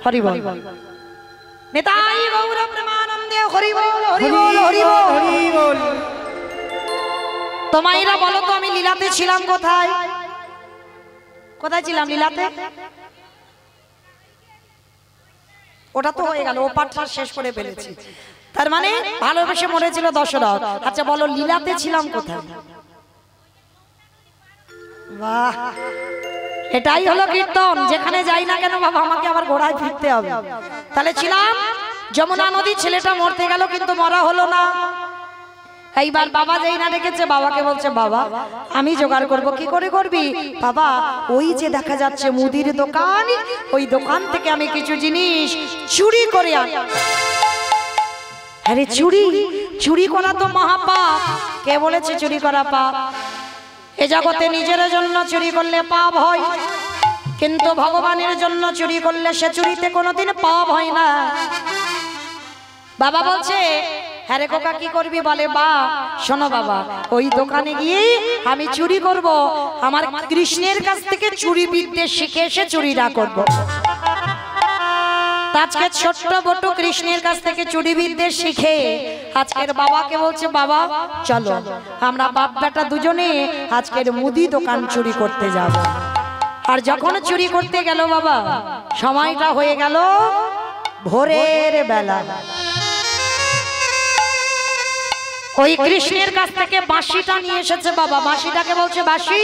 হরি বল। নিতাই গৌর প্রেমানন্দে হরি বল হরি বল হরি বল হরি বল। তোমাইরা বলো তো আমি লীলাতে ছিলাম কোথায়? কোথায় ছিলাম লীলাতে? ওটা তো হয়ে গেল, ও পাঠটা শেষ করে ফেলেছি। তার মানে ভালোবেসে মরেছিল দশরথ। আচ্ছা বলো লীলাতে ছিলাম কোথায়? বাহ, এটাই হলো কীর্তন। যেখানে যাই না কেন বাবা আমাকে আবার ঘোড়ায় ফিরতে হবে। তাহলে ছিলাম যমুনা নদী, ছেলেটা মরতে গেল কিন্তু মরা হলো না। এইবার বাবা যেই না ডেকেছে, বাবাকে বলছে বাবা আমি জোগাড় করব। কি করে করবি বাবা? ওই যে দেখা যাচ্ছে মুদির দোকান, ওই দোকান থেকে আমি কিছু জিনিস চুরি করে আনি। আরে চুরি, চুরি করা তো মহাপাপ। কে বলেছে চুরি করা পাপ? এ জগতে নিজের জন্য চুরি করলে পাপ হয়, কিন্তু ভগবানের জন্য চুরি করলে সে চুরিতে কোনোদিন পাপ হয় না। বাবা বলছে হ্যাঁ রে খোকা কি করবি? বলে বা শোনো বাবা, ওই দোকানে গিয়ে আমি চুরি করব, আমার কৃষ্ণের কাছ থেকে চুরি বিদ্যে শিখে এসে চুরিটা করব। আজকে ছোট্ট বটু কৃষ্ণের কাছ থেকে চুরি বিদ্যে শিখে আজকের বাবাকে বলছে বাবা চলো আমরা বাপ বেটা দুজনে আজকের মুদি দোকান চুরি করতে যাব। আর যখন চুরি করতে গেল বাবা, সময়টা হয়ে গেল ভোরের বেলা। ওই কৃষ্ণের কাছ থেকে বাঁশিটা নিয়ে এসেছে বাবা। বাঁশিটাকে বলছে বাঁশি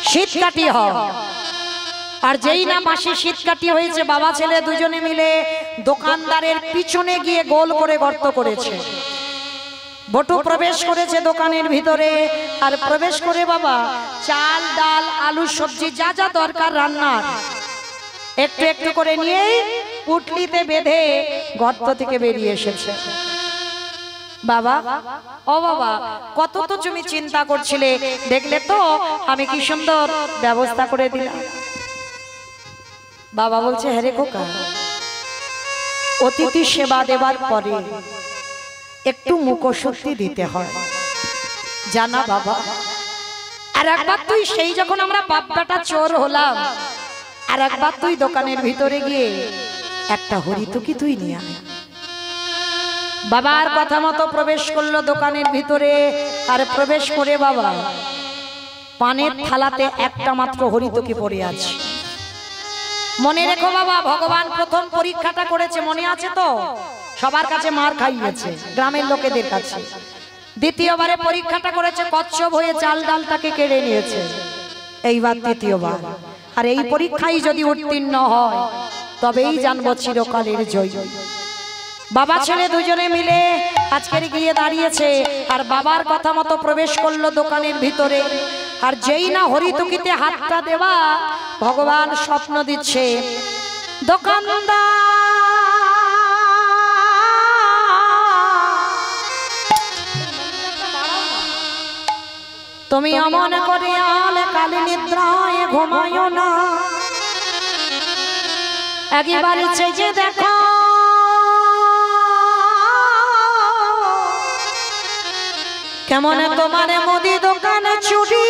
শীত কাটি হ। আর যেই না বাঁশি শীত কাটি হয়েছে, বাবা ছেলে দুজনে মিলে দোকানদারের পিছনে গিয়ে গোল করে গর্ত করেছে। বটু প্রবেশ করেছে দোকানের ভিতরে, আর প্রবেশ করে বাবা চাল ডাল আলু সবজি যা যা দরকার রান্নার একটু একটু করে নিয়ে পুটলিতে বেঁধে গর্ত থেকে বেরিয়ে এসেছে। বাবা ও বাবা কত তো তুমি চিন্তা করছিলে, দেখলে তো আমি কি সুন্দর ব্যবস্থা করে দিলাম। বাবা বলছে হ্যাঁ রে খোকা, অতিথি সেবা দেবার পরে একটু মুখশুদ্ধি দিতে হয় জানা বাবা। আর একবার তুই সেই যখন আমরা বাপ বেটা চোর হলাম, আর একবার তুই দোকানের ভিতরে গিয়ে একটা হরিতকি তুই নিয়ে আয়। বাবার কথা মতো প্রবেশ করলো দোকানের ভিতরে। আর প্রবেশ করে বাবা পানের থালাতে একটা মাত্র হরিতকি পড়ে আছে। মনে রেখো বাবা, ভগবান প্রথম পরীক্ষাটা করেছে মনে আছে তো? সবার কাছে মার খাইয়েছে, গ্রামের লোকেদের কাছে। দ্বিতীয়বারে পরীক্ষাটা করেছে, কচ্ছপ হয়ে চাল ডালটাকে কেড়ে নিয়েছে। এইবার তৃতীয়বার। আর এই পরীক্ষায় যদি উত্তীর্ণ হয় তবেই জানবো চিরকালের জয়। বাবা ছেলে দুজনে মিলে আজকের গিয়ে দাঁড়িয়েছে, আর বাবার কথা মতো প্রবেশ করলো দোকানের ভিতরে। আর যেই না হরিতকিতে হাতটা দেওয়া, ভগবান স্বপ্ন দিচ্ছে দোকানদার তুমি অমন করে আলে কালে নিদ্রায় ঘুমায়ো না, একবার চেয়ে দেখো কেমন তোমার মুদি দোকান চুরি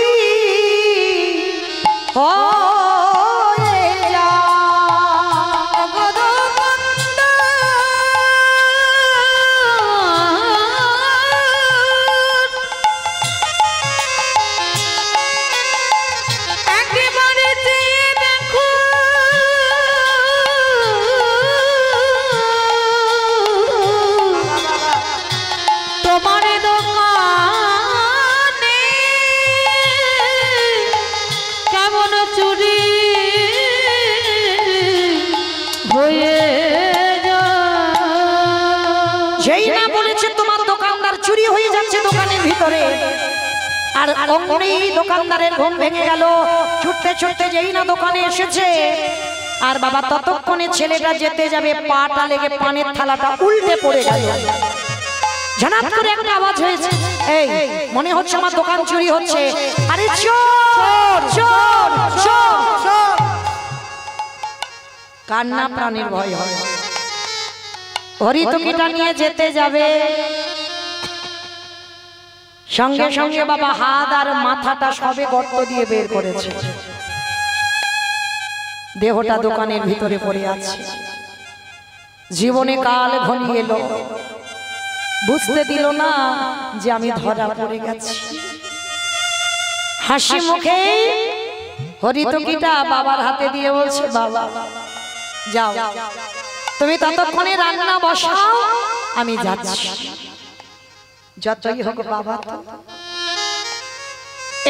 হয়ে যায়। যেই না বলেছে তোমার দোকানদার চুরি হয়ে যাচ্ছে দোকানের ভিতরে, আর অমনি দোকানদারের ঘুম ভেঙে গেল। ছুটতে ছুটতে যেই না দোকানে এসেছে, আর বাবা ততক্ষণে ছেলেটা যেতে যাবে, পাটা লেগে পানের থালাটা উল্টে পড়ে গেল। ঝনাত করে একটা আওয়াজ হয়েছে, এই মনে হচ্ছে আমার দোকান চুরি হচ্ছে। আরে চোর চোর চোর! কান্না প্রাণের ভয় হয়। হরিতকিটা নিয়ে যেতে যাবে, সঙ্গে সঙ্গে বাবা হাত আর মাথাটা সবে গর্ত দিয়ে বের করেছে। দেহটা দোকানের ভিতরে পড়ে আছে। জীবনে কাল ঘনিয়ে এলো, বুঝতে দিল না যে আমি ধরা পড়ে গেছি। হাসি মুখে হরিতকিটা বাবার হাতে দিয়ে বলছে, বাবা যাও, তুমি ততক্ষণে রান্না বসাও, আমি যাচ্ছি। যতই হোক বাবা।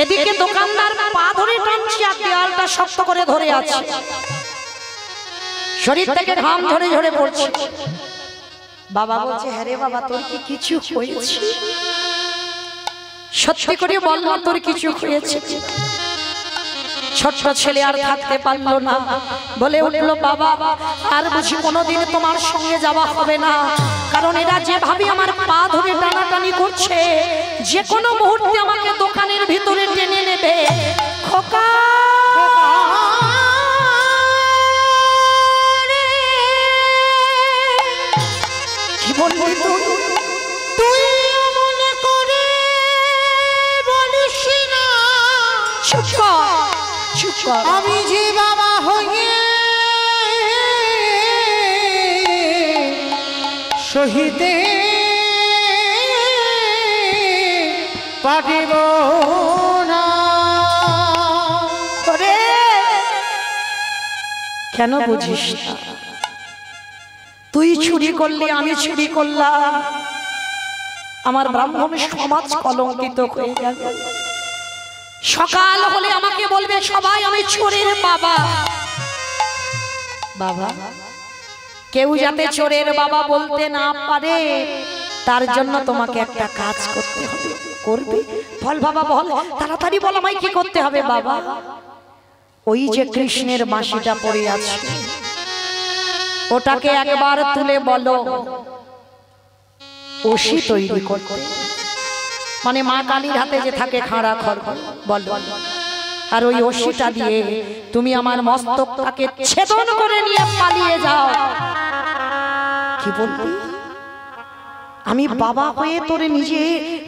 এদিকে দোকানদার পা ধরে টানছে আর দেয়ালটা শক্ত করে ধরে আছে, শরীর থেকে ঘাম ঝরে ঝরে পড়ছে। বাবা বলছে, হ্যাঁ রে বাবা, তোর কি কিছু হয়েছে? সত্যি করে বল না, তোর কিছু হয়েছে? ছোট্ট ছেলে আর থাকতে পারলো না, বলে উঠলো, বাবা আর বুঝি কোনোদিন তোমার সঙ্গে যাওয়া হবে না, কারণ এরা যেভাবে আমার পা ধরে টানাটানি করছে, যে কোনো মুহূর্তে আমাকে দোকানের ভিতরে টেনে নেবে। খোকা কি বলবি তুই মনে করে বলিস না, চুপ কর। আমি যে বাবা হয়ে সহিতে পারিব না। কেন বুঝিস না? তুই চুরি করলি, আমি চুরি করলাম, আমার ব্রাহ্মণ সমাজ কলঙ্কিত হয়ে গেল। সকাল হলে আমাকে বলবে সবাই আমি চোরের বাবা। বাবা, কেউ যাতে চোরের বাবা বলতে না পারে, তার জন্য তোমাকে একটা কাজ করতে হবে। করবে? বল বাবা, বল তাড়াতাড়ি বল, আমায় কি করতে হবে? বাবা, ওই যে কৃষ্ণের বাঁশিটা পড়ে আছে, ওটাকে একবার তুলে বলো ওষি তৈরি করতে, মানে মা কালীর হাতে যে থাকে খাড়া খড়, বলো। আর ওই ওষিটা দিয়ে তুমি আমার মস্তকটাকে ছেদন করে নিয়ে পালিয়ে যাও। কি বলবি? আমি বাবা হয়ে তোরে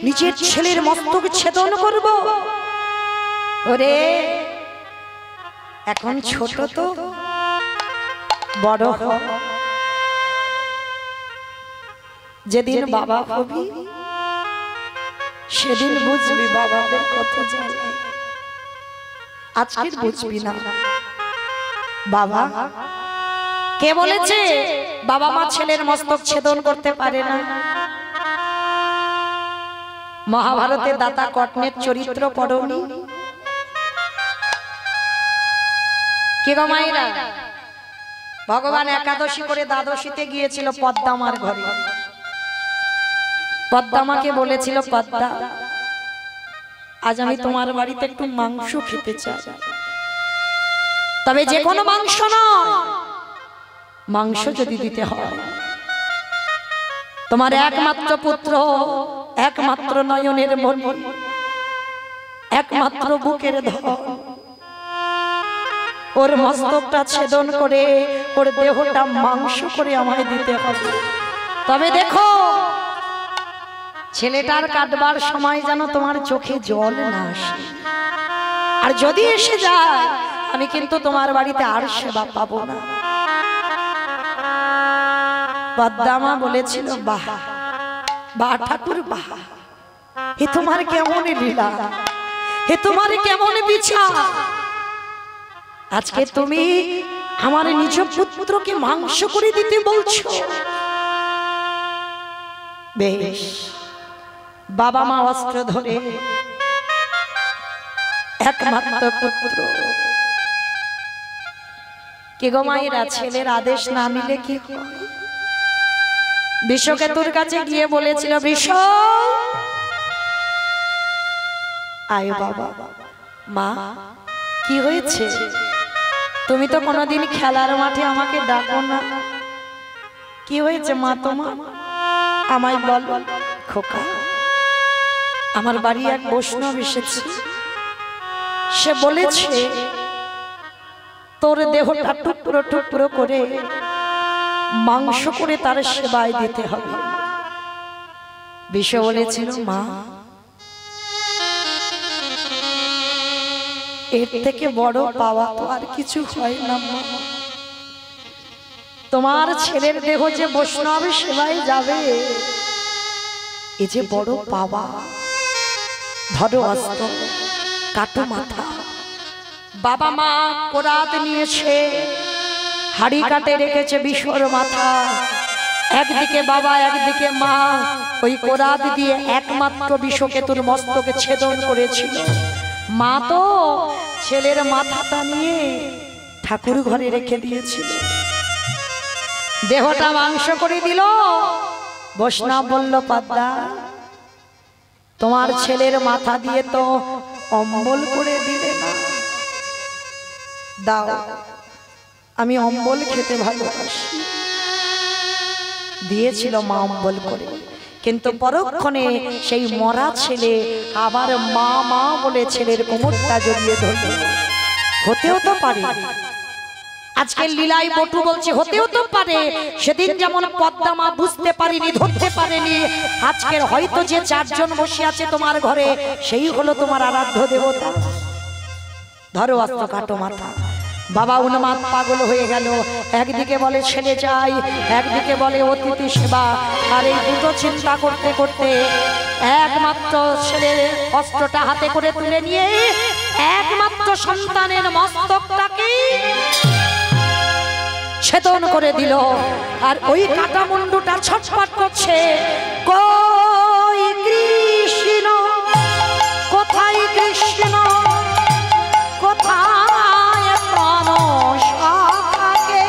নিজের ছেলের মস্তক ছেদন করব? ওরে এখন ছোট তো, বড় হ, যেদিন বাবা হবি সেদিন বুঝবি বাবাদের কত জ্বালা। আজকে বুঝবি না। বাবা, কে বলেছে বাবা মা ছেলের মস্তক ছেদন করতে পারে না? মহাভারতে দাতা কর্ণের চরিত্র পড়নি? কে গো মায়েরা? ভগবান একাদশী করে দ্বাদশীতে গিয়েছিল পদ্মামার ঘরে। পদ্মামাকে বলেছিল, পদ্মা আজ আমি তোমার বাড়িতে একটু মাংস খেতে চাই, তবে যে কোনো মাংস নয়, মাংস যদি দিতে হয় তোমার একমাত্র পুত্র, একমাত্র নয়নের মণি, একমাত্র বুকের ধন, ওর মস্তকটা ছেদন করে ওর দেহটা মাংস করে আমায় দিতে হবে। তবে দেখো ছেলেটার কাটবার সময় যেন তোমার চোখে জল না আসে, আর যদি এসে যায় আমি কিন্তু তোমার বাড়িতে আর সেবা পাবো না। পদ্মামা বলেছিল, বাহ বাহ ঠাকুর বাহ, এ তোমার কেমন লীলা, এ তোমার কেমন বিচার, আজকে তুমি আমার নিজ পুত্রকে মাংস করে দিতে বলছো। বেশ, বাবা মা অস্ত্র ধরে একমাত্র পুত্র, কে গো মায়েরা, ছেলের আদেশ না নিলে কি হয়? বিশ্বকেতুর কাছে গিয়ে বলেছিল, বিশ্ব আয় বাবা। মা কি হয়েছে? তুমি তো কোনোদিন খেলার মাঠে আমাকে ডাকো না, কি হয়েছে মা তোমার? আমায় বল। খোকা, আমার বাড়ি এক বৈষ্ণব এসেছে, সে বলেছে তোর দেহটা টুকরো টুকরো করে মাংস করে তার সেবায় দিতে হবে। বিশ্ব বলেছিল, মা এর থেকে বড় পাওয়া তো আর কিছু হয় না। তোমার ছেলের দেহ যে বৈষ্ণব সেবায় যাবে, এ যে বড় পাওয়া। ধরো অস্ত্র, কাটো মাথা। বাবা মা কোরাত নিয়েছে, হাড়ি কাটে রেখেছে বিশ্বর মাথা। একদিকে বাবা, একদিকে মা, ওই কোরাত দিয়ে একমাত্র বিষকেতুর মস্তকে ছেদন করেছিল। মা তো ছেলের মাথাটা নিয়ে ঠাকুর ঘরে রেখে দিয়েছিল, দেহটা মাংস করে দিল। বৈষ্ণব বলল, পাদ্দা তোমার ছেলের মাথা দিয়ে তো অম্বল করে দিলে না, দাও, আমি অম্বল খেতে ভালোবাসি। দিয়েছিল মা অম্বল করে, কিন্তু পরক্ষণে সেই মরা ছেলে আবার মা মা বলে ছেলের কোমরটা জড়িয়ে ধরল। হতেও তো পারে, আজকের লীলায় বটু বলছে হতেও তো পারে সেদিন যেমন পদ্মা মা বুঝতে পারিনি, ধরতে পারেনি, আজকের হয়তো যে চারজন বসে আছে তোমার ঘরে সেই হলো তোমার আরাধ্য দেবতা। ধরো অস্ত্র, কাটো মাথা। বাবা উন্মাদ পাগল হয়ে গেল, একদিকে বলে ছেলে চাই, একদিকে বলে অতিথি সেবা। আর এই দুটো চিন্তা করতে করতে একমাত্র ছেলের অস্ত্রটা হাতে করে তুলে নিয়ে একমাত্র সন্তানের মস্তকটাকে ছেদন করে দিল। আর ওই কাটা মুন্ডুটা ছটফট করছে, কই কৃষ্ণ, কোথায় কৃষ্ণ, কোথায় প্রাণ সখাকে,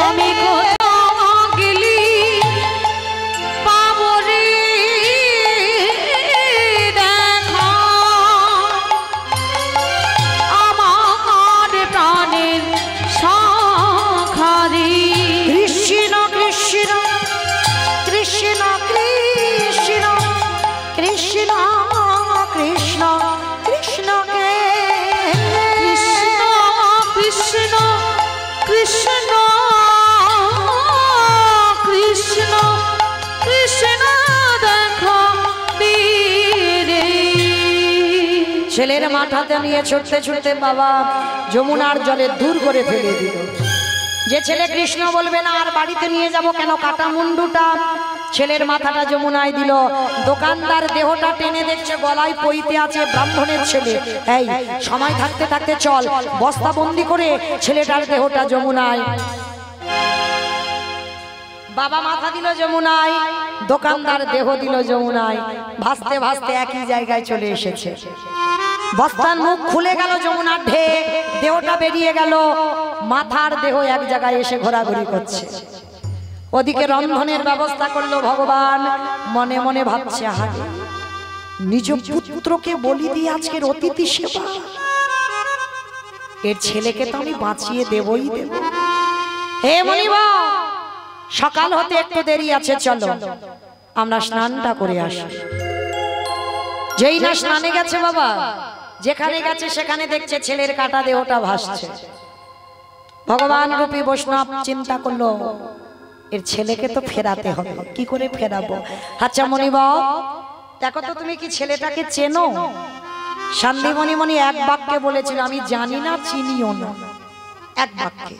আমি কোথাও গেলি পাবো রে দেখা, আমার প্রাণের সখারে। কৃষ্ণ কৃষ্ণ কৃষ্ণ কৃষ্ণ কৃষ্ণ কৃষ্ণ কৃষ্ণকে, কৃষ্ণ কৃষ্ণ কৃষ্ণ কৃষ্ণ কৃষ্ণ দেখো বীরে। ছেলের মাথাতে নিয়ে ছুটতে ছুটতে বাবা যমুনার জলে দূর করে ফেলে দিল। যে ছেলে কৃষ্ণ বলবে না আর বাড়িতে নিয়ে যাব কেন, কাটা মুন্ডুটা ছেলের মাথাটা যমুনায় দিল। দোকানদার দেহটা টেনে দেখছে গলায় পইতে আছে ব্রাহ্মণের ছেলে। এই সময় থাকতে থাকতে চল, বস্তা বন্দি করে ছেলেটার দেহটা যমুনায়। বাবা মাথা দিল যমুনায়, দোকানদার দেহ দিল যমুনায়। ভাসতে ভাসতে একই জায়গায় চলে এসেছে। বস্তার মুখ খুলে গেল, যমুনার ঢেউ, দেহটা বেরিয়ে গেল। মাথার দেহ এক জায়গায় এসে ঘোরাঘুরি করছে। ওদিকে রন্ধনের ব্যবস্থা করলো ভগবান। মনে মনে ভাবছে, আহারে নিজ পুত্রকে বলি দিয়ে আজকের অতিথি সেবা, এর ছেলেকে তো আমি বাঁচিয়ে দেবই দেব। হে মনিব, সকাল হতে একটু দেরি আছে, চলো আমরা স্নানটা করে আসি। যেই না স্নানে গেছে বাবা, যেখানে গেছে সেখানে দেখছে ছেলের কাটা দেহটা ভাসছে। ভগবান রূপী বৈষ্ণব চিন্তা করলো, এর ছেলেকে তো ফেরাতে হবে, কি করে ফেরাবো? আচ্ছা মনিব, দেখো তো তুমি কি ছেলেটাকে চেনো? শান্তিমণি মনি এক বাক্যে বলেছিল, আমি জানি না, চিনিও না, এক বাক্যে।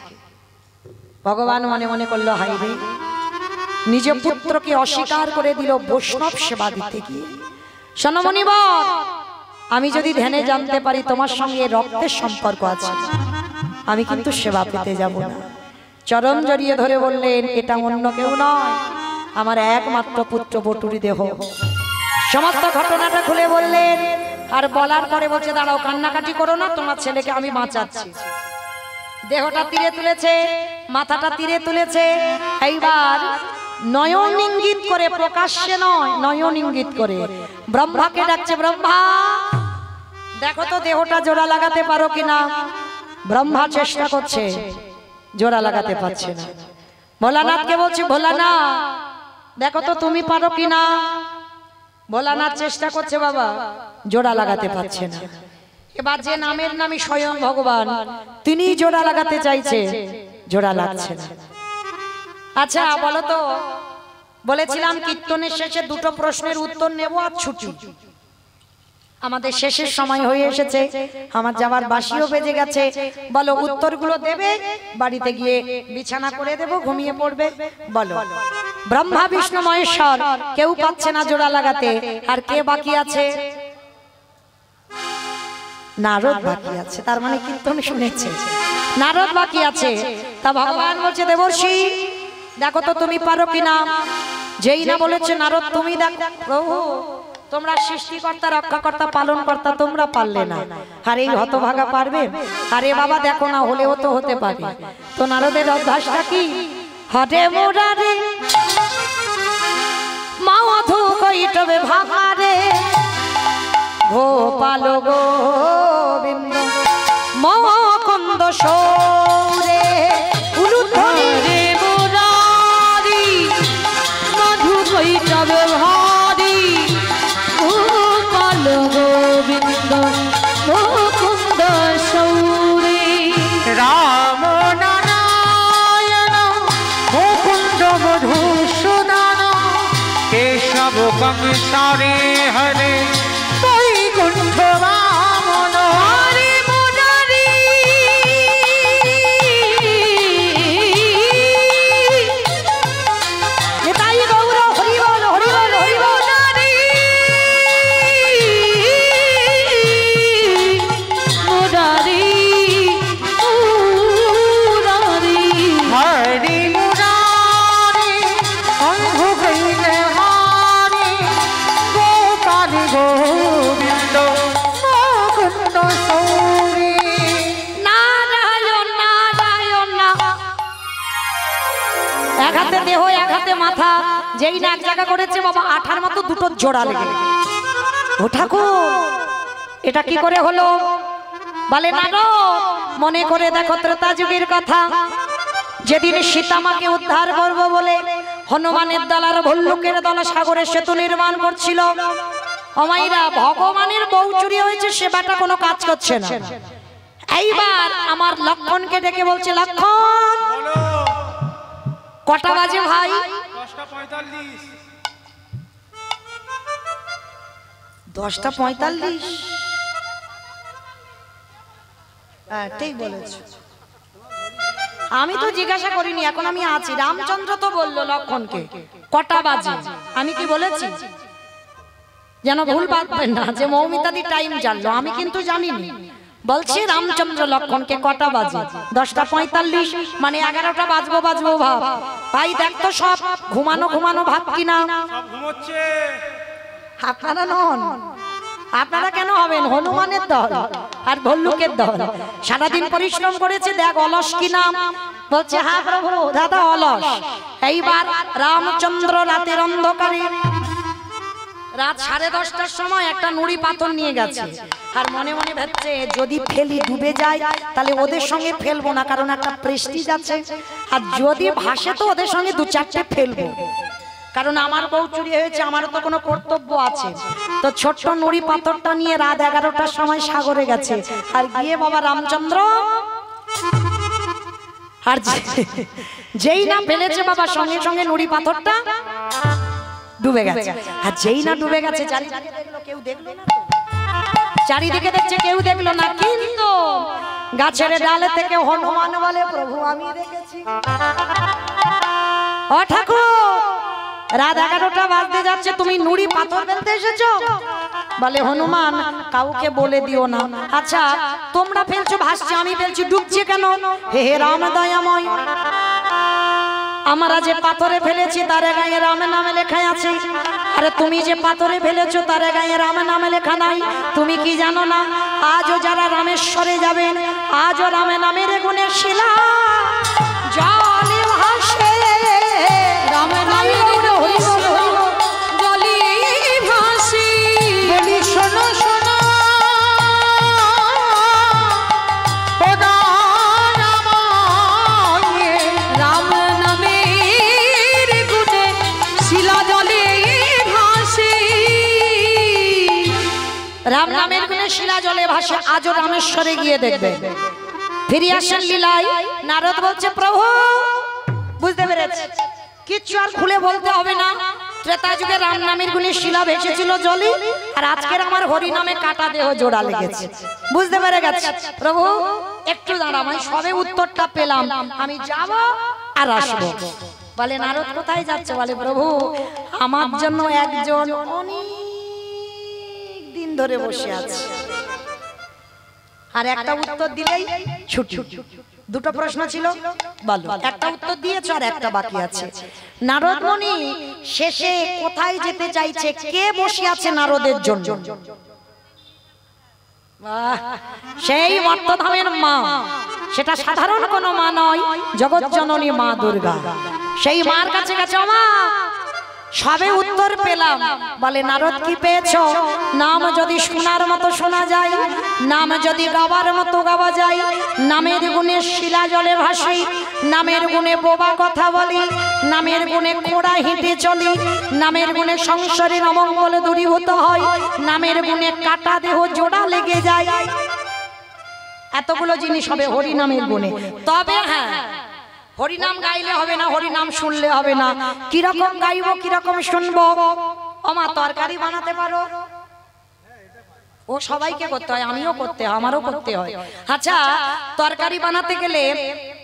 ভগবান মনে মনে করলো, হাই রে, নিজ পুত্রকে অস্বীকার করে দিল বৈষ্ণব সেবা দিতে গিয়ে। শোনো মনিব, আমি যদি ধ্যানে জানতে পারি তোমার সঙ্গে রক্তের সম্পর্ক আছে, আমি কিন্তু সেবা পেতে যাব না। চরণ জড়িয়ে ধরে বললেন, এটা অন্য কেউ নয়, আমার একমাত্র পুত্র বটুরি দেহ। সমস্ত ঘটনাটা খুলে বললেন। আর বলার পরে বলছে, দাঁড়াও, কান্নাকাটি করো না, তোমার ছেলেকে আমি বাঁচাচ্ছি। দেহটা তীরে তুলেছে, মাথাটা তীরে তুলেছে। এইবার নয়ন ইঙ্গিত করে, প্রকাশ্যে নয়, নয়ন ইঙ্গিত করে ব্রহ্মাকে ডাকছে, ব্রহ্মা দেখো তো দেহটা জোড়া লাগাতে পারো কিনা। ব্রহ্মা চেষ্টা করছে, জোড়া লাগাতে পারছে না। ভোলানাথকে বলছি, ভোলানাথ দেখো তো তুমি পারো কিনা। ভোলানাথ চেষ্টা করছে বাবা, জোড়া লাগাতে পারছে না। এবার যে নামের নামই স্বয়ং ভগবান, তিনি জোড়া লাগাতে চাইছে, জোড়া লাগছে না। আচ্ছা বলো তো, বলেছিলাম কীর্তনের শেষে দুটো প্রশ্নের উত্তর নেব আর ছুটি। আমাদের শেষের সময় হয়ে এসেছে, আমার যাওয়ার বাসিও বেজে গেছে। বলো উত্তরগুলো দেবে, বাড়িতে গিয়ে বিছানা করে দেব, ঘুমিয়ে পড়বে। বলো ব্রহ্মা বিষ্ণু মহেশ্বর কেউ পাচ্ছে না জোড়া লাগাতে, আর কে বাকি আছে? নারদ বাকি আছে। তার মানে কীর্তন শুনেছে, নারদ বাকি আছে। তা ভগবান বলছে দেবর্ষি দেখো তো তুমি পারো কিনা। যেই না বলেছে নারদ তুমি দেখো, প্রভু তোমরা সৃষ্টিকর্তা রক্ষাকর্তা পালনকর্তা, তোমরা পারলে না, আর এই হতভাগা পারবে? আরে বাবা দেখো না, হলেও তো হতে পারে। তো নারদের অভ্যাসটা কি? হরে মোরারে মাধু কইটবে ভাগারে গোপাল গোবিন্দ মকন্দ সৌরে উলুধ্বনি রে মোরারি মাধু কইটবে ভারি গোপাল গোবিন্দ মকন্দ সৌরে। রাম নারায়ণ মুকুন্দ মধুসূদন কেশব কংসারে হরে বৈকুণ্ঠ বামন হরে মুরারি নিতাই গৌর হরি বল হরি বল হরি বল। মুরারি মুরারি হরে মুরারি অন্ধ কইলে হরে গোপাল গোবিন্দ মুকুন্দ সৌরে। নারায়ণ নারায়ণ না। এক হাতে দেহ এক হাতে মাথা, যেই না এক জায়গা করেছে বাবা আঠার মতো দুটো জোড়া লেগে। ও ঠাকুর এটা কি করে হলো? বলে না গো, মনে করে দেখো ত্রেতা যুগের কথা, যেদিন সীতামাকে উদ্ধার করব বলে হনুমানের দল আর ভল্লুকের দল সাগরে সেতু নির্মাণ করছিল। অমাইরা ভগবানের বউ চুরি হয়েছে, সেবাটা কোনো কাজ করছে না। এইবার আমার লক্ষণকে ডেকে বলছে, লক্ষণ কটা বাজে ভাই? 10:45। হ্যাঁ ঠিক বলেছ। আমি তো জিজ্ঞাসা করিনি, এখন আমি আছি। রামচন্দ্র তো বললো লক্ষণকে কটা বাজে, আমি কি বলেছি? যেন ভুল পাবেন না যে মৌমিতাদি টাইম জানলো, আমি কিন্তু জানিনি। বলছি রামচন্দ্র লক্ষণকে কটা বাজে? 10:45, মানে 11টা বাজবো বাজবো ভাব। ভাই দেখ তো সব ঘুমানো ঘুমানো ভাব কিনা। আপনারা নন, আপনারা কেন হবেন? হনুমানের দল আর ভল্লুকের দল সারাদিন পরিশ্রম করেছে, দেখ অলস কিনা। বলছে হ্যাঁ প্রভু দাদা অলস। এইবার রামচন্দ্র রাতের অন্ধকারে রাত 10:30টার সময় একটা নুড়ি পাথর নিয়ে গেছে, আর মনে মনে ভাবছে যদি ফেলি ডুবে যায় তাহলে ওদের সঙ্গে ফেলবো না, কারণ একটা প্রেস্টিজ আছে, আর যদি ভাসে তো ওদের সঙ্গে 2-4টে ফেলবো, কারণ আমার বউ চুরি হয়েছে, আমারও তো কোনো কর্তব্য আছে। তো ছোট্ট নুড়ি পাথরটা নিয়ে রাত 11টার সময় সাগরে গেছে, আর গিয়ে বাবা রামচন্দ্র আর যেই না ফেলেছে বাবা সঙ্গে সঙ্গে নুড়ি পাথরটা ডুবে গেছে। আর যেই না ডুবে গেছে চারিদিকে দেখলো, কেউ দেখলো না। চারিদিকে দেখছে কেউ দেখলো না, কিন্তু গাছের ডালে থেকে হনুমান বলে প্রভু আমি দেখেছি। ও ঠাকুর রাত 11টা বাজতে যাচ্ছে, তুমি নুড়ি পাথর ফেলতে এসেছো? বলে হনুমান কাউকে বলে দিও না। আচ্ছা তোমরা ফেলছো ভাসছে, আমি ফেলছি ডুবছে কেন? হে হে রাম দয়াময়, আমরা যে পাথরে ফেলেছি তার গায়ে রাম নামে লেখা আছে, আরে তুমি যে পাথরে ফেলেছো তার গায়ে রাম নামে লেখা নাই। তুমি কি জানো না আজও যারা রামেশ্বরে যাবেন আজও রামে নামের গুণে শিলা জলে ভাসে, রামে নামের গুণে জলে ভাসে। বলি শোনো শোনো রাম নামের গুণে শিলা জলে ভাসে, রাম নামের গুণে শিলা জলে ভাসে। আজও রামেশ্বরে গিয়ে দেখবে। ফিরে আসেন লীলায়। নারদ বলছে প্রভু বুঝতে পেরেছি, কিচ্ছু আর খুলে বলতে হবে না, ত্রেতা যুগে রাম নামের গুণে শিলা ভেসেছিল জলে, আর আজকের আমার হরি নামে কাটা দেহ জোড়া লেগেছে। বুঝতে পেরে গেছে প্রভু? একটু দাঁড়াও, আমি সবে উত্তরটা পেলাম, আমি যাব আর আসবো। বলে নারদ কোথায় যাচ্ছে? বলে প্রভু আমার জন্য একজন অনেক দিন ধরে বসে আছে, আর একটা উত্তর দিলেই ছুটি। দুটো প্রশ্ন ছিল, বলো একটা উত্তর দিয়েছো আর একটা বাকি আছে। নারদ মুনি শেষে কোথায় যেতে চাইছে? কে বসে আছে নারদের জন্য? সেই মর্তধামের মা, সেটা সাধারণ কোনো মা নয়, জগৎ জননী মা দুর্গা। সেই মার কাছে গেছে, মা সবে উত্তর পেলাম। বলে নারদ কি পেয়েছো? নাম যদি শোনার মতো শোনা যায়, নাম যদি গাবার মতো গাওয়া যায়, নামের গুণে শিলা জলে ভাসি, নামের গুণে বোবা কথা বলি, নামের গুণে খোড়া হেঁটে চলি, নামের গুণে সংসারের অমঙ্গল দূরীভূত হয়, নামের গুণে কাটা দেহ জোড়া লেগে যায়। এতগুলো জিনিস হবে হরি নামের গুণে। তবে হ্যাঁ, হরিনাম গাইলে হবে না, হরিনাম শুনলে হবে না। কিরকম গাইবো, কিরকম শুনবো? ও মা তরকারি বানাতে পারো? ও সবাইকে করতে হয়, আমিও করতে হয়, আমারও করতে হয়। আচ্ছা, তরকারি বানাতে গেলে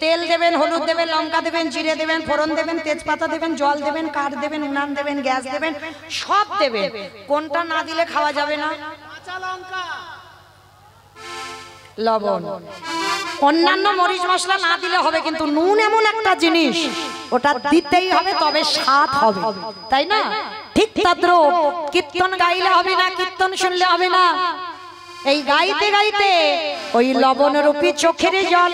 তেল দেবেন, হলুদ দেবেন, লঙ্কা দেবেন, জিরে দেবেন, ফোড়ন দেবেন, তেজপাতা দেবেন, জল দেবেন, কাঠ দেবেন, উনান দেবেন, গ্যাস দেবেন, সব দেবেন। কোনটা না দিলে খাওয়া যাবে না? কাঁচা লঙ্কা, লবণ, অন্যান্য মরিচ মশলা না দিলে হবে, কিন্তু নুন এমন একটা জিনিস ওটা দিতেই হবে, তবে স্বাদ হবে, তাই না? ঠিক তদ্রূপ কীর্তন গাইলে হবে না, কীর্তন শুনলে হবে না। এই গাইতে গাইতে ওই লবণরূপী চোখের জল,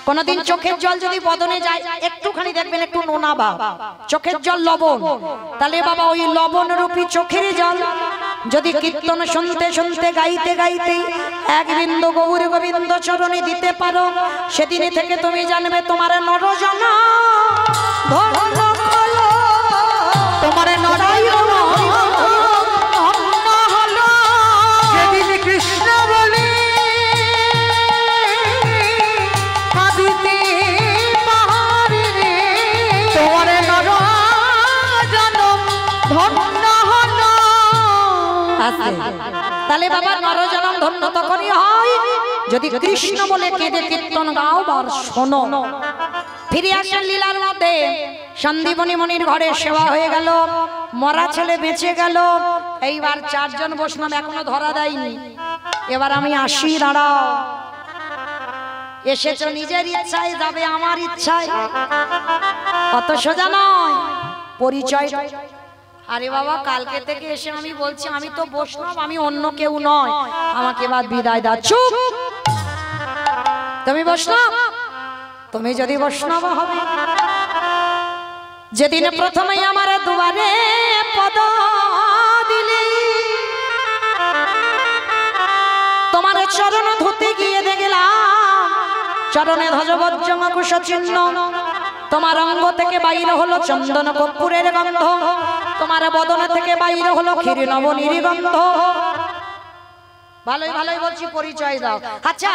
কোনদিন চোখের জল যদি বদনে যায়, একটুখানি দেখবেন একটু নোনা ভাব, চোখের জল লবণ, তাহলে বাবা ওই লবণরূপী চোখের জল যদি কীর্তন শুনতে শুনতে গাইতে গাইতে এক বিন্দু গৌর গোবিন্দ চরণে দিতে পারো, সেদিন থেকে তুমি জানবে তোমার নরজন ধন্য হলো, তোমার নরায়ণ হলো। যেদিন কৃষ্ণ বলে কাঁদিতে পাহাড়ে, তোমার নরজন ধন্য হলো। তাহলে বাবা নরজনম ধন্য তখনই হয় যদি কৃষ্ণ বলে কেঁদে কীর্তন গাও বার শোনো। ফিরে আসেন লীলার মধ্যে, সন্দীপনী মনির ঘরে সেবা হয়ে গেল, মরা ছেলে বেঁচে গেল। এইবার চারজন বৈষ্ণব এখনো ধরা দেয়নি। এবার আমি আসি, দাঁড়াও। এসেছো নিজের ইচ্ছায়, যাবে আমার ইচ্ছায়, অত সোজা নয় পরিচয়। আরে বাবা কালকে থেকে এসে আমি বলছি আমি তো বৈষ্ণব, আমি অন্য কেউ নয়, আমাকে এবার বিদায় দাও। চুপ, তুমি বৈষ্ণব? তুমি যদি বৈষ্ণব হবে, যেদিন প্রথমেই আমার দুয়ারে পদ দিলে, তোমার চরণ ধুতে গিয়ে দেখলাম চরণে ধ্বজবজ্জং কুশ চিহ্ন, তোমার অঙ্গ থেকে বাইরে হলো চন্দন কর্পূরের গন্ধ, তোমার বদন থেকে বাইরে হলো ক্ষীর নবনীর গন্ধ। ভালোই ভালোই বলছি, পরিচয় দাও। আচ্ছা,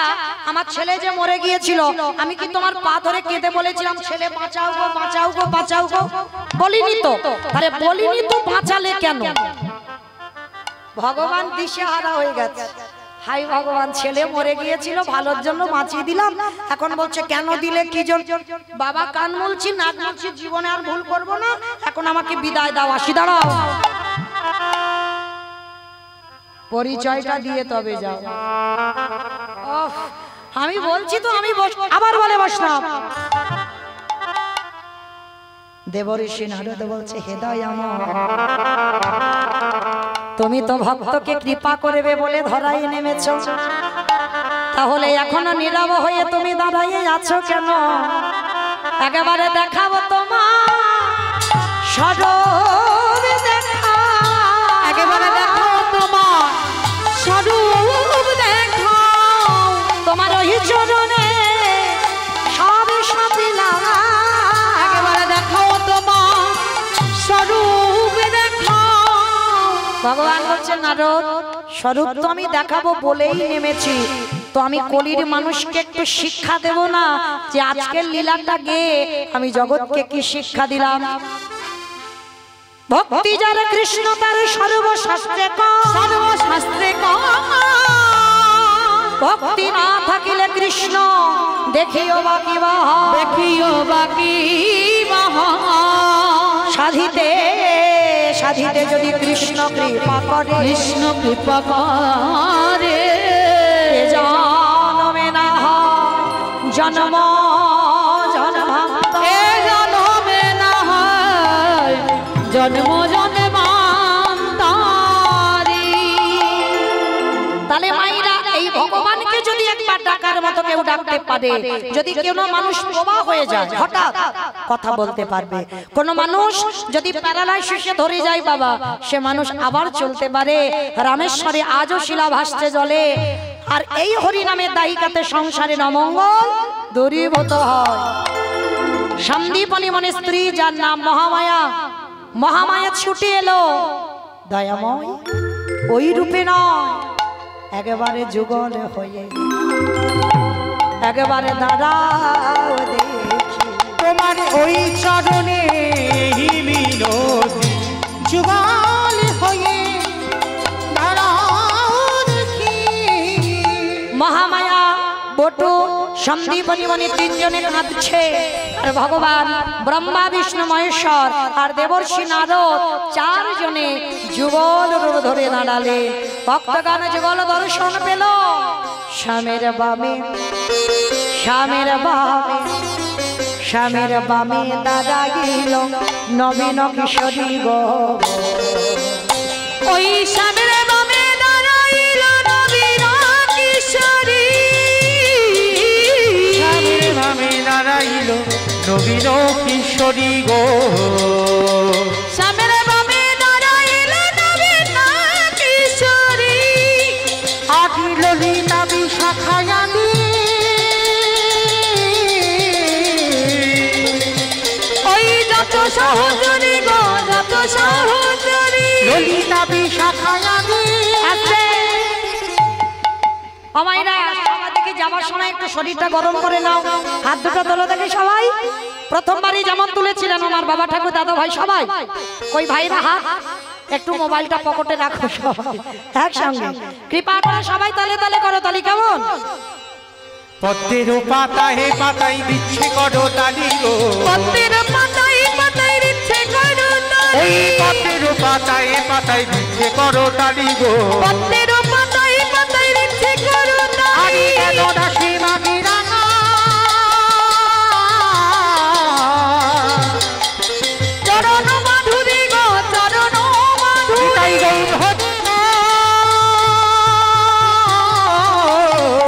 আমার ছেলে যে মরে গিয়েছিল, আমি কি তোমার পা ধরে কেঁদে বলেছিলাম ছেলে বাঁচাও গো, বাঁচাও গো, বাঁচাও গো? বলিনি তো। আরে বলিনি তো, বাঁচালে কেন? ভগবান দিশেহারা হয়ে গেছে। হাই ভগবান, ছেলে মরে গিয়েছিল, ভালোর জন্য বাঁচিয়ে দিলাম, এখন বলছে কেন দিলে, কি জন্য? বাবা কান মুলছি, নাক মুলছি, জীবনে আর ভুল করব না, এখন আমাকে বিদায় দাও, আসি। দাঁড়াও, পরিচয়টা দিয়ে তবে যাও। আমি বলছি তো আমি আবার বলে বৈষ্ণব। দেবঋষি নারদ বলছে, হেদায় আমার, তুমি তো ভক্তকে কৃপা করবে বলে ধরাই নেমেছ, তাহলে এখনো নীরব হয়ে তুমি দাঁড়াই আছো কেন? একেবারে দেখাবো তোমার স্বরূপ, দেখা একেবারে দেখাও তোমার স্বরূপ, দেখাও তোমার ওই চরণে সব সাপিলাম, একেবারে দেখাও তোমার স্বরূপ, দেখাও। ভগবান বলছেন নারদ, স্বরূপ তো আমি দেখাবো বলেই নেমেছি, তো আমি কলির মানুষকে একটু শিক্ষা দেব না যে আজকের লীলাটা গেয়ে আমি জগৎকে কি শিক্ষা দিলাম? ভক্তি যার কৃষ্ণ তার সর্বশাস্ত্রে সর্বশাস্ত্রে ভক্তি না থাকিলে কৃষ্ণ দেখিও বাকি দেখিও বাকি সাধিতে সাধিতে যদি কৃষ্ণ কৃপা করে কৃষ্ণ কৃপা করে জন্মে না হয় জন্ম জন্মে না হয় জন্ম জন্মান্তরে। তাহলে মাইরা এই ভগবানকে যদি একবার ডাকার মতো কেউ ডাকতে পারে, যদি কেউ মানুষ বোবা হয়ে যায় হঠাৎ কথা বলতে পারবে, কোন মানুষ যদি প্যারালাইসিসে ধরে যায় বাবা সে মানুষ আবার চলতে পারে। রামেশ্বরে আজও শিলা ভাসছে জলে। আর এই হরি নামের দায়িকাতে সংসারে অমঙ্গল দূরীভূত হয়। সন্দীপনী মনে স্ত্রী যার নাম মহামায়া, মহামায়া ছুটে এলো দয়াময় ওই রূপে নয়, একেবারে যুগল হয়ে একেবারে দাঁড়াও দেখি তোমার ওই চরণে মিনতি যুগল হয়ে দাঁড়াও দেখি। মহামায়া বটু সন্দীপনী মনে তিনজনে কাঁদছে। আর ভগবান ব্রহ্মা বিষ্ণু মহেশ্বর আর দেবর্ষি নারদ চারজনে যুগল রূপ ধরে দাঁড়ালে। ভক্তগণ যুগল দর্শন পেল। স্বামীর বামে স্বামীর বামে স্বামীর বামে দাঁড়াইল নবীন কিশোরী গো। ওই স্বামীর বামে দাঁড়াইল নবীন কিশোরী। স্বামীর বামে দাঁড়াইল নবীন কিশোরী গো। স্বামীর বামে দাঁড়াইল নবীন কিশোরী। আদি ললিতা বিশাখায়ানি ওই যত সহচরী গো যত সহচরী ললিতা বিশাখায়ানি আছে। আমায়রা সবার দিকে যাবার সময় একটু শরীরটা গরম করে নাও, হাত দুটো তোলো দেখে সবাই। প্রথমবারই যেমন তুলেছিলেন আমার বাবা ঠাকুর দাদা ভাই সবাই, ওই ভাইরা হাত একটু মোবাইলটা পকেটে রাখো সবাই একসঙ্গে। কৃপা করে সবাই তালে তালে করো তালি, কেমন? পদ্মের পাতায় পাতায় দিচ্ছে করো তালি গো। পদ্মের পাতায় পাতায় দিচ্ছে করো তালি। ওই পদ্মের পাতায় পাতায় দিচ্ছে করো তালি গো। পদ্মের পাতায় পাতায় দিচ্ছে করো তালি। আরে দাসী মাগিরা চরণ মাধুরী গো চরণ মাধুরী তাই গৌর হরি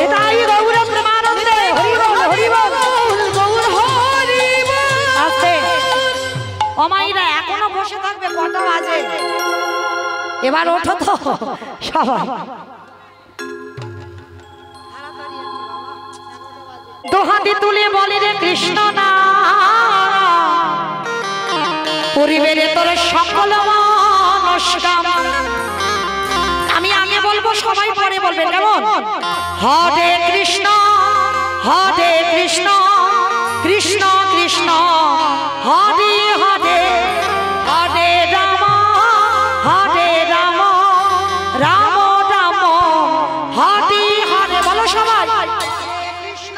এটাই গৌর প্রেমানন্দে হরি বল হরি বল গৌর হরি আছে। অমাইরা এখনো বসে থাকবে, কটা বাজে? এবার ওঠো তো সবাই। দোহাতি তুলে বলি রে কৃষ্ণ না পরিবেরে তোর সকল মনস্কাম। আমি আগে বলবো সবাই পরে বলবে, কেমন? হরে কৃষ্ণ কৃষ্ণ কৃষ্ণ হরে হরে হরে রাম রাম রাম হরে হরে। বলো সবাই কৃষ্ণ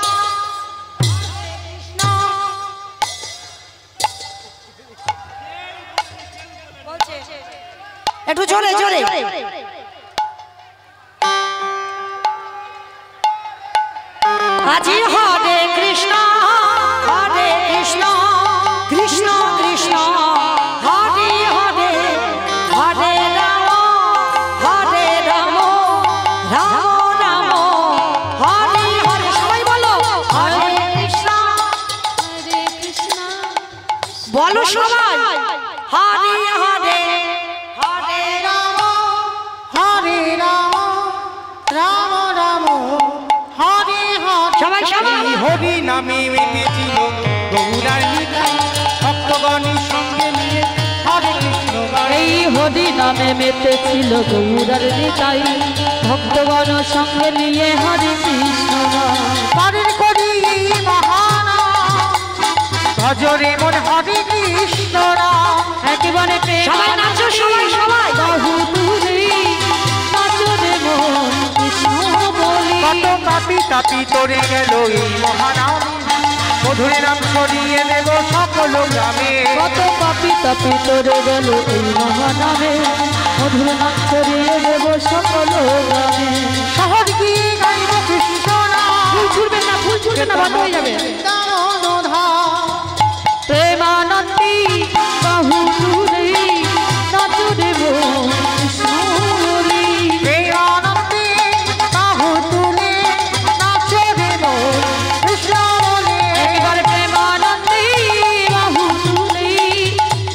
কৃষ্ণ। একটু জোরে জোরে। আজি হরে কৃষ্ণ কৃষ্ণ কৃষ্ণ হরে হরে হরে রাম রাম রাম হরে হরে। সবাই বলো হরে কৃষ্ণ বলো সবাই হরে হরে হরে রাম রাম রাম হরে হরে। সবাই সবাই হরি নামে মেতেছিল গৌরার নিতাই ভক্তগণের সঙ্গে নিয়ে হরে কৃষ্ণ গায়। এই হরি নামে মেতেছিল গৌরার নিতাই ভক্তগণ সঙ্গে নিয়ে হরে কৃষ্ণ গায়। পারের করি মহানাম ভজরে মন হরে কৃষ্ণ রাম। একেবারে সবাই নাচো, সবাই সবাই বাহু তুলে নাচো রে মন কৃষ্ণ বলি। কত পাপি তাপি তরে গেল এই মহানাম, মধুর নাম ছড়িয়ে দেব সকল গ্রামে। কত পাপি তাপি তরে গেল এই মহানামে, মধুর নাম ছড়িয়ে দেব সকল গ্রামে। শহর গিয়ে গাইব কৃষ্ণ নাম। ফুল ছুড়বেন না, ফুল ছুড়বেন না, বন্ধ হয়ে যাবে। প্রেমানন্দী বাহু তুলে নাচো রে মন কৃষ্ণ বলি। প্রেমানন্দী বাহু তুলে নাচো রে মন কৃষ্ণ বলি। একেবারে প্রেমানন্দী বাহু তুলে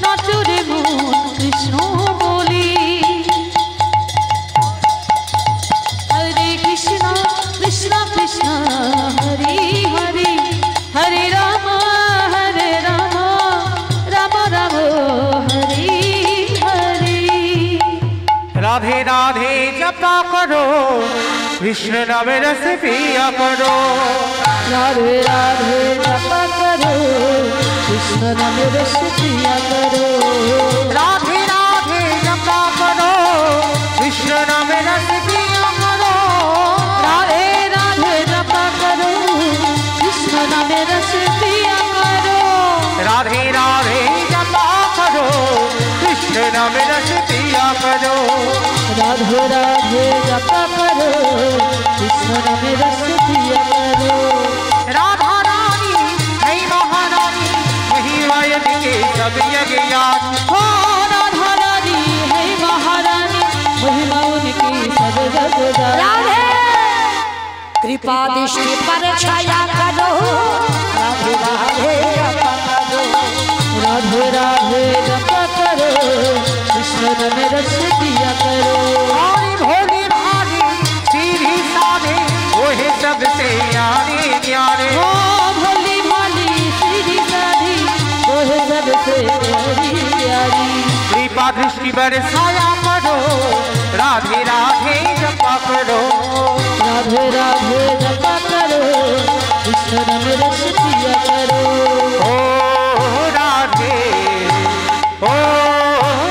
নাচো রে মন কৃষ্ণ বলি। হরে কৃষ্ণ কৃষ্ণ কৃষ্ণ হরে হরে, হরে রাম হরে রাম, রাম রাম হরে হরে। রাধে রাধে জপা করো, কৃষ্ণ নামে রস পিয়া করো। রাধে রাধে জপা করো, কৃষ্ণ নামে রস পিয়া করো। রাধে রাধে জপা করো, কৃষ্ণ নামে রস পিয়া করো। রাধে রাধে জপা করো, কৃষ্ণ নামে রস পিয়া করো। রাধে রাধে জপা করো, কৃষ্ণ নামে রস পিয়া করো। রাধে রাধে জপা করো, কৃষ্ণ নামে রস পিয়া করো। राधा रानी है महारानी, महिमाएं के सब यज्ञ याद। हो राधा रानी है महारानी, महिमा उनकी सब जग जाने। कृपा दृष्टि पर छाया करो, राधे राधे जपा करो। राधे राधे जपा करो, कृष्ण नाम रस पिया करो। और भोले भाले सीधी साधे ओहे सबसे यारे यारे। ओ भोली भाली सीधी साधी, ओहे सबसे प्यारी प्यारी। कृपा दृष्टि बरसाया करो, राधे राधे जपा करो। राधे राधे जपा करो, कृष्ण नाम रस पिया करो। ओ राधे ओ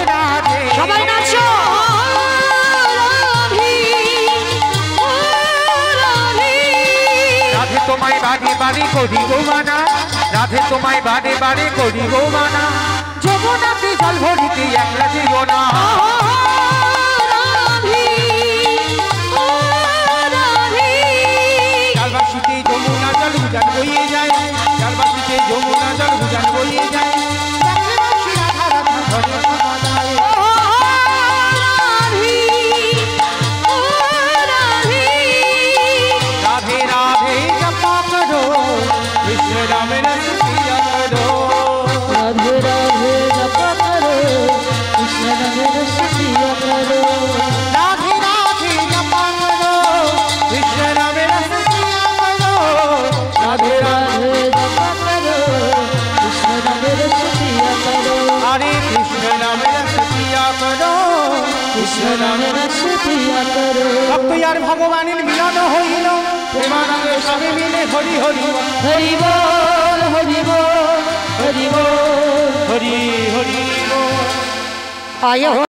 राधे। সবাই নাচো। রাধে ও রাধে। রাধে তোমায় বাড়ি বাড়ি করি গো মানা, রাধে তোমায় বাড়ি বাড়ি করি গো মানা। যমুনাতে জল ভরিতে একলা যেও না। রাধে ও রাধে। জলবাসীতে যমুনা জল উজান বইয়ে যায়, জলবাসীতে যমুনা জল উজান বইয়ে যায়। রাধে রাধা রাধা ধরে সমাদায়। রাধে রাধে জপা করো, কৃষ্ণ নাম রস পিয়া করো। राधे राधे जपा करो, कृष्ण नाम रस पिया करो। राधे राधे जपा करो, कृष्ण नाम रस पिया करो। राधे राधे जपा करो, कृष्ण नाम रस पिया करो। हरे कृष्ण नाम रस पिया करो, कृष्ण नाम रस पिया करो। भक्त यार भगवाনের মিলন হইল, প্রেমানন্দে সবে মিলে হরি হরি हरि बोल हरि बोल हरि बोल হরি হরি। आयो।